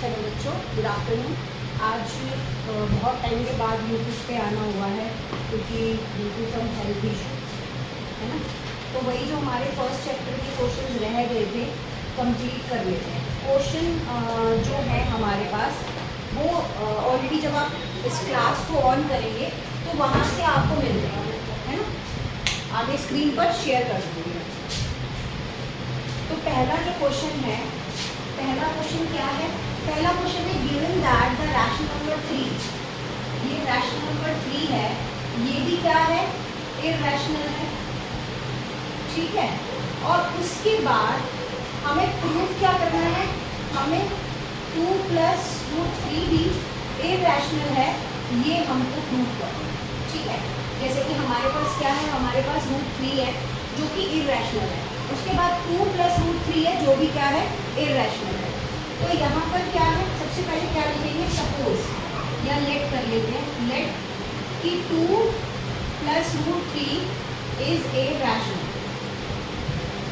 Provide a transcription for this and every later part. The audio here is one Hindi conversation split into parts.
हेलो बच्चों, गुड आफ्टरनून। आज बहुत टाइम के बाद यूट्यूब पे आना हुआ है क्योंकि due to some health issue है ना। तो वही जो हमारे फर्स्ट चैप्टर के क्वेश्चंस रह गए थे कंप्लीट कर लेते हैं। क्वेश्चन जो है हमारे पास वो ऑलरेडी जब आप इस क्लास को ऑन करेंगे तो वहाँ से आपको मिल जाएगा, है ना। आगे स्क्रीन पर शेयर कर दूँगी। तो पहला जो क्वेश्चन है, पहला क्वेश्चन क्या है? पहला क्वेश्चन है given that the rational number 3, ये रैशनल नंबर 3 है, ये भी क्या है? इररैशनल है, ठीक है। और उसके बाद हमें प्रूफ क्या करना है? हमें 2 + √3 भी इररैशनल है, ये हमको प्रूफ करना है, ठीक है। जैसे कि हमारे पास क्या है? हमारे पास √3 है जो कि इररैशनल है, उसके बाद 2 + √3 है जो भी क्या है? इररैशनल है। तो यहाँ पर क्या है? सबसे पहले क्या लिखेंगे? सपोज या लेट कर लेते हैं, लेट कि 2 + √3 इज ए रैशनल,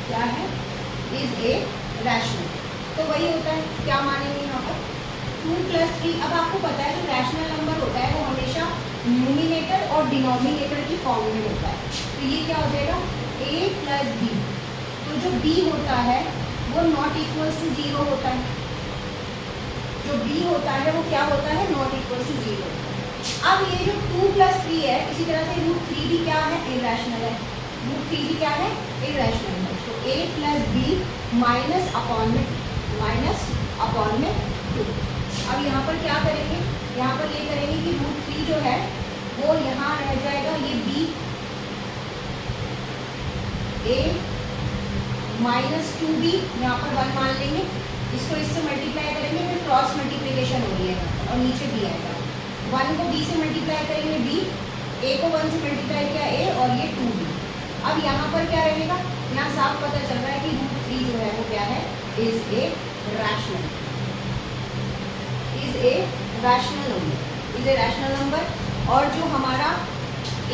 क्या है? Is a rational. तो वही होता है, क्या मानेंगे यहाँ पर? 2 + 3। अब आपको पता है जो रैशनल नंबर होता है वो हमेशा न्यूमिनेटर और डिनोमिनेटर की फॉर्म में होता है। तो ये क्या हो जाएगा? a + b। तो जो b होता है वो नॉट इक्वल्स टू 0 होता है, जो b होता है वो क्या होता है? Not equals to 0। अब ये जो 2 + 3 है, इसी तरह से √3 भी क्या है? इररैशनल है। √3 भी क्या है? इररैशनल है। तो a + b माइनस अपॉन में 2। अब यहाँ पर क्या करेंगे? यहाँ पर ये करेंगे कि √3 जो है वो यहाँ रह जाएगा, ये b, a - 2b, यहाँ पर 1 मान लेंगे, इसको इससे मल्टीप्लाई करेंगे, फिर क्रॉस मल्टीप्लिकेशन हो रही है और नीचे b आएगा। 1 को b से मल्टीप्लाई करेंगे b, a को 1 से मल्टीप्लाई किया a, और ये 2b। अब यहाँ पर क्या रहेगा? यहाँ साफ पता चल रहा है कि √3 जो है वो क्या है? Is a rational, is a rational number. और जो हमारा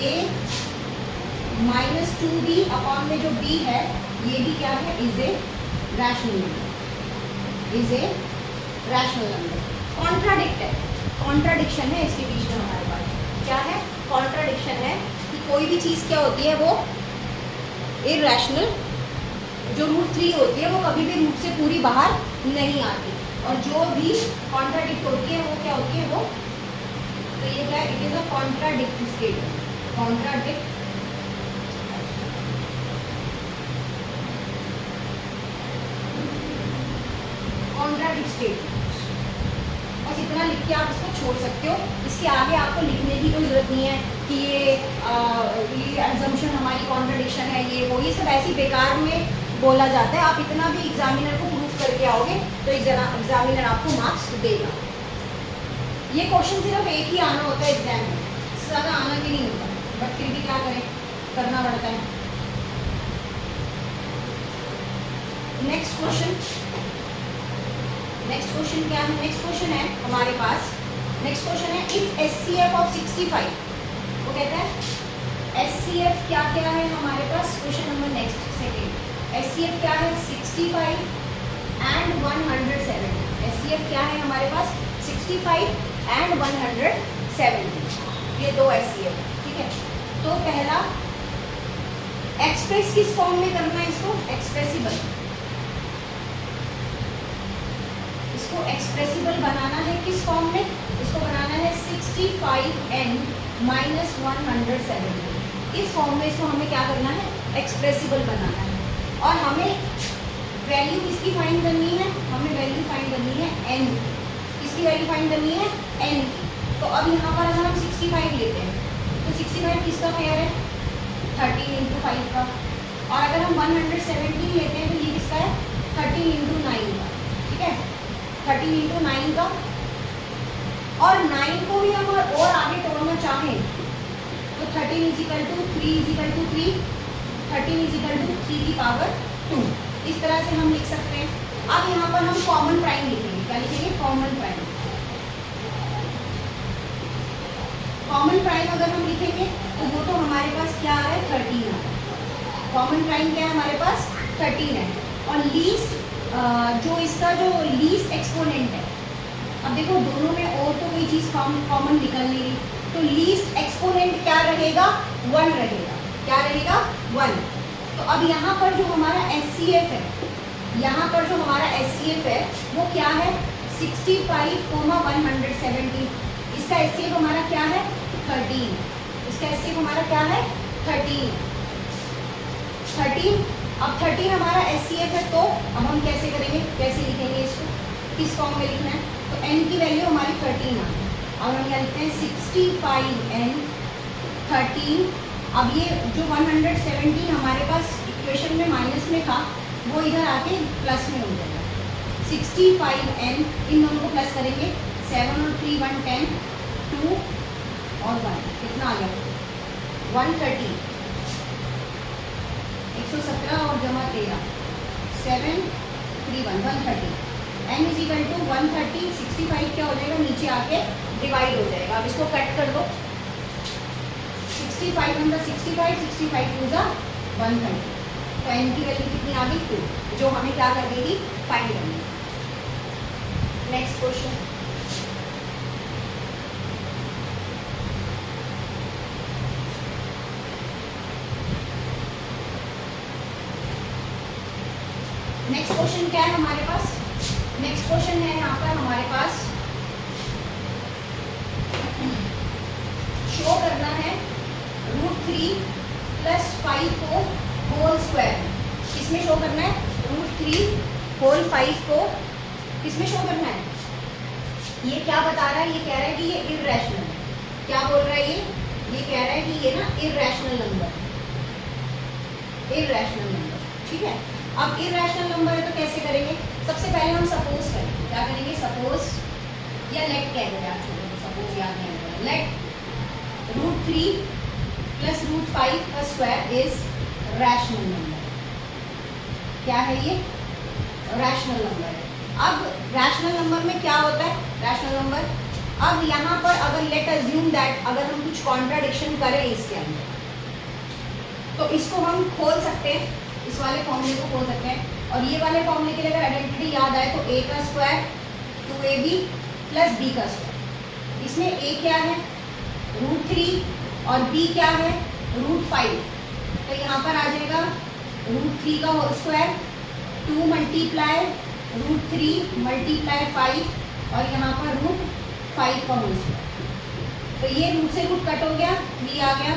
a - 2b अपॉन में जो b है ये भी क्या है? Is a rational number, is a rational number. Contradiction है इसके बीच में हमारे पास, क्या है? कॉन्ट्राडिक्शन है कि कोई भी चीज़ क्या होती है? वो इररैशनल, जो √3 होती है वो कभी भी रूट से पूरी बाहर नहीं आती, और जो भी कॉन्ट्राडिक्ट होती है वो क्या होती है? वो, तो ये क्या है? It is a contradict statement, contradict statement. बस इतना लिख के आप इसको छोड़ सकते हो। इसके आगे आपको लिखने की कोई जरूरत नहीं है कि ये अजम्पशन हमारी कॉन्ट्रडिक्शन है, ये वो, ये सब ऐसी बेकार में बोला जाता है। आप इतना भी एग्जामिनर को प्रूफ करके आओगे तो एग्जामिनर आपको मार्क्स देगा। ये क्वेश्चन सिर्फ एक ही आना होता है एग्जाम में, इससे ज़्यादा आना भी नहीं होता, बट फिर भी क्या करें, करना पड़ता है। नेक्स्ट क्वेश्चन क्या है? नेक्स्ट क्वेश्चन है हमारे पास, नेक्स्ट क्वेश्चन है इफ HCF ऑफ 65, वो कहता है HCF क्या क्या है हमारे पास? Question number next second, HCF क्या है? 65 एंड 170। HCF क्या है हमारे पास? 65 एंड 170, ये दो HCF, ठीक है। तो पहला एक्सप्रेस किस फॉर्म में करना है? इसको एक्सप्रेसिबल बनाना है। किस फॉर्म में इसको बनाना है? 65n - 170, इस फॉर्म में इसको हमें क्या करना है? एक्सप्रेसिबल बनाना है। और हमें वैल्यू किसकी फाइंड करनी है? हमें वैल्यू फाइंड करनी है n, किसकी वैल्यू फाइंड करनी है? n की। तो अब यहाँ पर अगर हम 65 लेते हैं तो 65 किसका पेयर है? 13 × 5 का। और अगर हम 170 लेते हैं तो ये किसका है? 13 × 9 का, ठीक है, 13 × 9 का। और 9 को भी हम और आगे तोड़ना चाहें तो 13 = 3 = 3, 13 = 3 की पावर 2, इस तरह से हम लिख सकते हैं। अब यहाँ पर हम कॉमन प्राइम लिखेंगे, क्या लिखेंगे? Common prime. कॉमन प्राइम अगर हम लिखेंगे तो वो तो हमारे पास क्या आ रहा है? 13 आ रहा है। कॉमन प्राइम क्या है हमारे पास? 13 है। और लीस्ट जो इसका जो लीस्ट एक्सपोनेंट है अब देखो दोनों में और तो कोई चीज़ कॉमन निकल नहीं रही, तो लीस्ट एक्सपोनेंट क्या रहेगा, 1 रहेगा। क्या रहेगा, 1। तो अब यहाँ पर जो हमारा SCF है, यहाँ पर जो हमारा SCF है वो क्या है, 65,170। इसका SCF हमारा क्या है, 13। इसका SCF हमारा क्या है, 13। अब 13 हमारा SCF है, तो अब हम कैसे करेंगे, कैसे लिखेंगे इसको, किस फॉर्म में लिखना है, तो n की वैल्यू हमारी 13 आ गई। अब हम यहाँ लिखते हैं 65n 13। अब ये जो 117 हमारे पास इक्वेशन में माइनस में था वो इधर आके प्लस में हो जाएगा। 65n, इन दोनों को प्लस करेंगे, 7 और 3 1 10, 2 और 1 कितना आ गया, 130। 117 और जमा 13, 7 3 1 130। n is equal to 130। 65 क्या हो जाएगा, नीचे आके डिवाइड हो जाएगा। अब इसको कट कर दो, 65 1 65, 65 2 130। तो n की वैल्यू कितनी आ गई, 2, जो हमें क्या कर देगी, फाइंड करनी है। नेक्स्ट क्वेश्चन, नेक्स्ट क्वेश्चन क्या है हमारे पास, नेक्स्ट क्वेश्चन है यहाँ पर हमारे पास शो करना है √3 + 5 को होल स्क्वायर। किसमें शो करना है, √3 होल 5 को किसमें शो करना है, ये क्या बता रहा है, ये कह रहा है कि ये इर्रेशनल है। क्या बोल रहा है ये कह रहा है कि ये ना इर्रेशनल नंबर, इर्रेशनल नंबर, ठीक है। अब इर्रेशनल नंबर है तो कैसे करेंगे, सबसे पहले हम सपोज करेंगे, क्या करेंगे, सपोज या लेट कह रहे हैं आप, सपोज याद नहीं आएगा, लेट √3 + √5 का स्क्वायर इज रैशनल नंबर। क्या है ये, रैशनल नंबर है। अब रैशनल नंबर में क्या होता है, रैशनल नंबर, अब यहाँ पर अगर लेट अज्यूम दैट अगर हम कुछ कॉन्ट्राडिक्शन करें इसके अंदर, तो इसको हम खोल सकते हैं, इस वाले फॉर्मूले को खोल सकते हैं। और ये वाले फॉर्मूले के लिए अगर आइडेंटिटी याद आए तो a का स्क्वायर 2ab + b का स्क्वायर। इसमें a क्या है, √3 और b क्या है, √5। तो यहाँ पर आ जाएगा √3 का होल स्क्वायर, 2 × √3 × 5 और यहाँ पर √5 का होल स्क्वायर। तो ये रूट से रूट कट हो गया, 3 आ गया,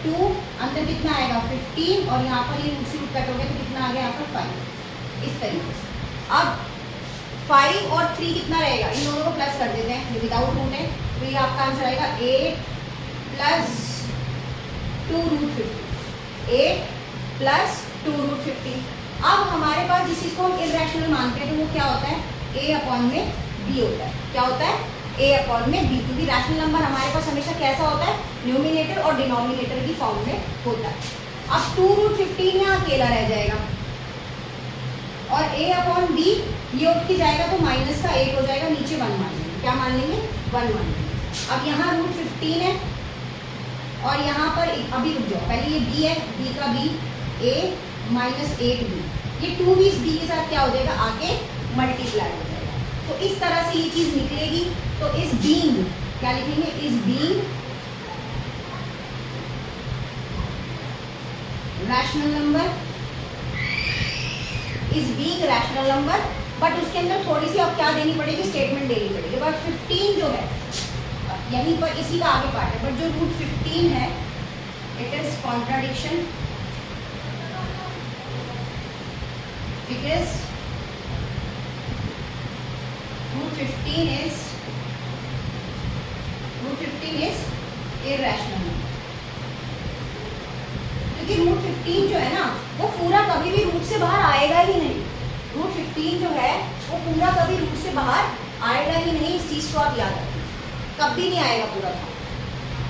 2 अंदर कितना आएगा 15 और यहाँ पर ये रूट से रूट कट हो गया तो कितना आ गया यहाँ पर 5। इस तरीके से अब 5 और 3 कितना रहेगा, इन दोनों को प्लस कर देते हैं, ये विदाउट रूट है, तो ये आपका आंसर आएगा 8 + 2 √15, 8 + 2 √15। अब हमारे पास जिस चीज़ को हम इर्रेशनल मानते हैं तो वो क्या होता है, a/b होता है। क्या होता है, a/b, क्योंकि रैशनल नंबर हमारे पास हमेशा कैसा होता है, न्यूमिनेटर और डिनोमिनेटर की फॉर्म में होता है। अब 2 √15 यहाँ अकेला रह जाएगा और a/b ये उठ के जाएगा तो माइनस का 8 हो जाएगा, नीचे 1 मान लेंगे, क्या मान लेंगे, 1 मान लेंगे। अब यहाँ √15 है और यहाँ पर अभी रुक जाओ, पहले ये b है, b का b, a - 8b, ये 2b इस b के साथ क्या हो जाएगा, आके मल्टीप्लाई हो जाएगा। तो इस तरह से ये चीज़ निकलेगी। तो इस बीइंग क्या लिखेंगे, इस बीइंग रैशनल नंबर, इस बीइंग रैशनल नंबर, बट उसके अंदर थोड़ी सी अब क्या देनी पड़ेगी, स्टेटमेंट देनी पड़ेगी। बट 15 जो है यहीं पर इसी का आगे पार्ट है, बट जो √15 है it is contradiction, because √15 is irrational number। क्योंकि √15 जो है ना वो पूरा कभी भी रूट से बाहर आएगा ही नहीं, √15 जो है वो पूरा कभी रूट से बाहर आएगा ही नहीं, इस चीज़ को आप याद रखिए, कभी नहीं आएगा पूरा बाहर,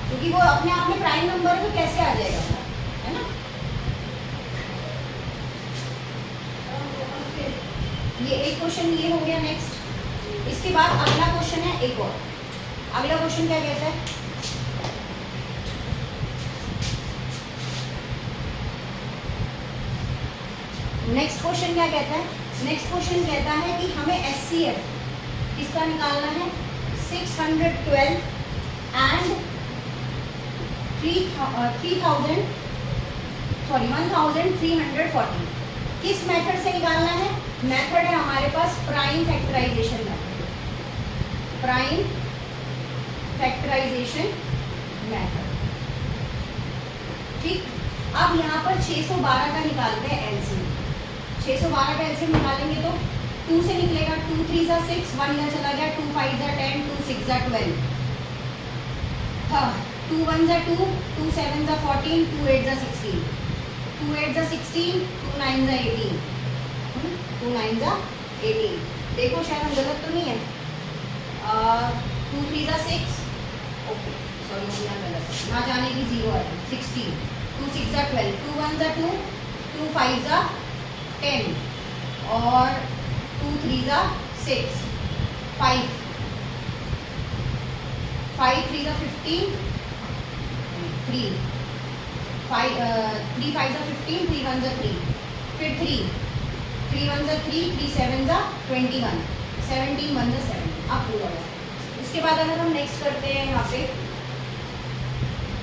क्योंकि वो अपने आप में प्राइम नंबर है तो कैसे आ जाएगा, है ना। ये एक क्वेश्चन ये हो गया। नेक्स्ट इसके बाद अगला क्वेश्चन है एक और, अगला क्वेश्चन क्या कहता है, नेक्स्ट क्वेश्चन क्या कहता है, नेक्स्ट क्वेश्चन कहता है कि हमें SCF किसका निकालना है? 612 एंड 1340। किस मेथड से निकालना है? मेथड है हमारे पास prime factorisation method, prime factorisation method. ठीक, अब यहाँ पर 612 का निकालते हैं एलसीएम। 612 का एलसीएम निकालेंगे तो 2 से निकलेगा, 2 3 जा 6, 1 इधर चला गया, 2 5 जा 10, 2 6 जा 12, हाँ 2 1 जा 2, 2 7 जा 14, 2 8 जा 16, 2 8 जा 16, 2 9 जा 18, 2 9 जा 18। देखो शायद हम गलत तो नहीं है, 2 3 जा 6, ओके सॉरी यहाँ गलत है, ना जाने की 0 है, 16, 2 6 जा 12, 2 1 जा 2, 2 5 जा 10 और 2 3 जा 6, 5 3 जा 15, 3 5 3 5 जा 15, 3 1 जा 3, फिर 3 1 जा 3, 3 7 जा 21, 17 1 जा 7, अब पूरा हुआ। उसके बाद अगर हम नेक्स्ट करते हैं यहाँ पे,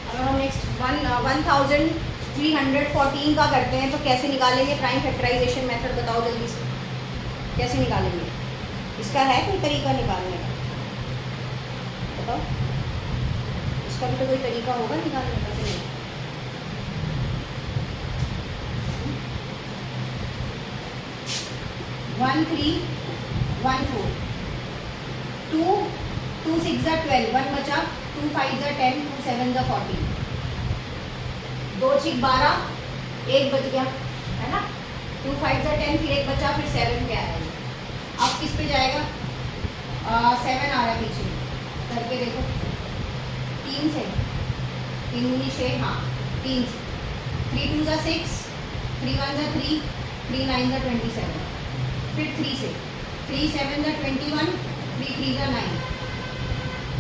अगर हम नेक्स्ट 1314 का करते हैं तो कैसे निकालेंगे प्राइम फैक्टराइजेशन मेथड? बताओ जल्दी से, कैसे निकालेंगे? इसका है कोई तरीका निकालने का? बताओ, इसका भी तो कोई तरीका होगा निकालने का कि नहीं? 1 3 1 4, 2 6 जा 12, 1 बचा, 2 5 जा 10, 2 7 जा 14, 2 6 12, 1 बच गया है ना, 2 5 जा 10, फिर 1 बचा, फिर 7 पे आएगा। अब किस पे जाएगा? 7 आ रहा है पीछे, करके देखो 3 से, 3 दूनी 6, हाँ 3 से, 3 2 जा 6, 3 1 जा 3, 3 9 जा 27, फिर 3 से, 3 7 जा 21, 3 3 जा 9,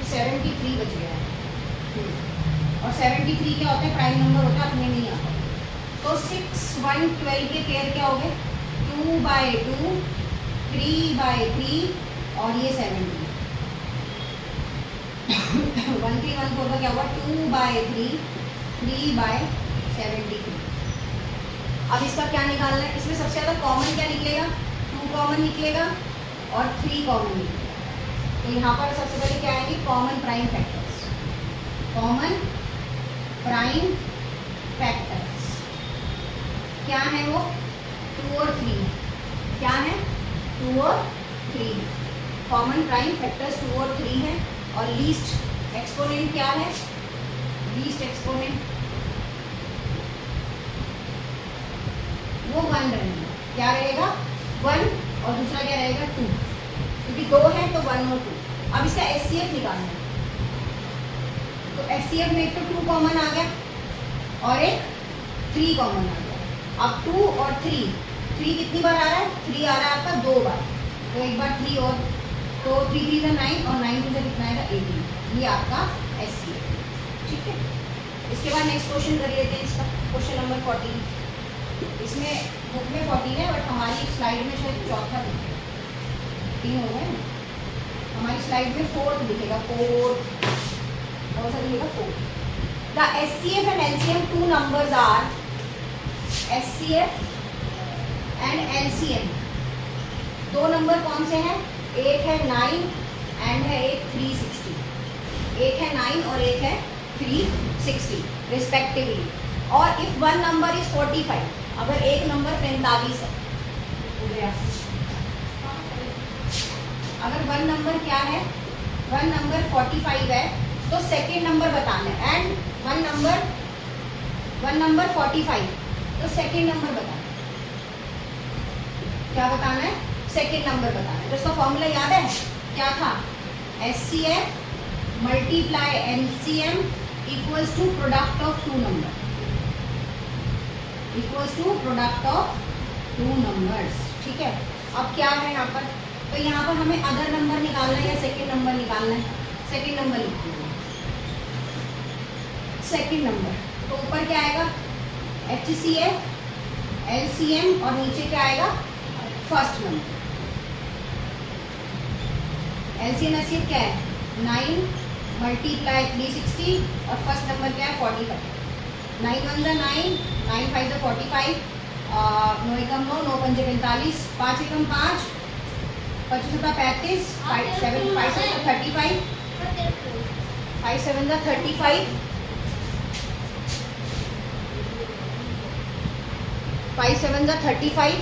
73 बच गया है। और 73 क्या होता है? प्राइम नंबर होता है, अपने नहीं आता। तो 6 1 12 के पेयर क्या हो गए? 2/2, 3/3 और ये 70। 1 3 1 4 का क्या हुआ? 2/3, 3/73। अब इसका क्या निकालना है? इसमें सबसे ज़्यादा कॉमन क्या निकलेगा? 2 कॉमन निकलेगा और 3 कॉमन निकलेगा। तो यहाँ पर सबसे पहले क्या आएंगे? Common prime factors, common prime factors क्या है वो? 2 और 3। क्या है? 2 और 3। कॉमन प्राइम फैक्टर्स 2 और 3 है। और लीस्ट एक्सपोनेंट क्या है? लीस्ट एक्सपोनेंट वो 1 रहेगा। क्या रहेगा? 1 और दूसरा क्या रहेगा? 2, क्योंकि 2 है तो 1 और 2। अब इसका एचसीएफ निकालना है, तो एचसीएफ में एक तो 2 कॉमन आ गया और एक 3 कॉमन आ गया। अब 2 और 3 कितनी बार आ रहा है? 3 आ रहा है आपका 2 बार, तो एक बार 3 और, तो 3 3 का 9 और 9 2 से कितना आएगा? 18। ये आपका एचसीएफ, ठीक है। इसके बाद नेक्स्ट क्वेश्चन कर लेते हैं इसका, क्वेश्चन नंबर 14। इसमें बुक में 14 है बट हमारी स्लाइड में शायद चौथा दिखेगा, 3 हो गए ना, हमारी स्लाइड में 4th दिखेगा, 4th कौन सा दिखेगा? 4। The HCF and LCM 2 numbers are, HCF and LCM 2 number कौन से हैं? एक है 9 एंड है एक 360, एक है 9 और एक है 360 रिस्पेक्टिवली। और इफ 1 नंबर इज 45, अगर एक नंबर 45 है, अगर 1 नंबर क्या है? 1 नंबर 45 है तो सेकेंड नंबर बताना है। एंड 1 नंबर 45 तो सेकेंड नंबर बताना है। क्या बताना है? सेकेंड नंबर बताना है। तो इसका फॉर्मूला याद है? क्या था? HCF multiply LCM equals to product of 2 number, equals to product of 2 numbers, ठीक है। अब क्या है यहाँ पर? तो यहाँ पर हमें अदर नंबर निकालना है या सेकेंड नंबर निकालना है? सेकेंड नंबर लिखते हैं, सेकेंड नंबर। तो ऊपर क्या आएगा? एचसीएफ एलसीएम और नीचे क्या आएगा? First number. LCM HCF क्या है 9 मल्टीप्लाई 360 और फर्स्ट नंबर क्या है 45। 9 1 9, 9 5 45, 9 एकम 9, 9 पंजे 45, 5 एकम 5, 25 35, 5 7 5 7 35, 5 7 35, 5 7 35,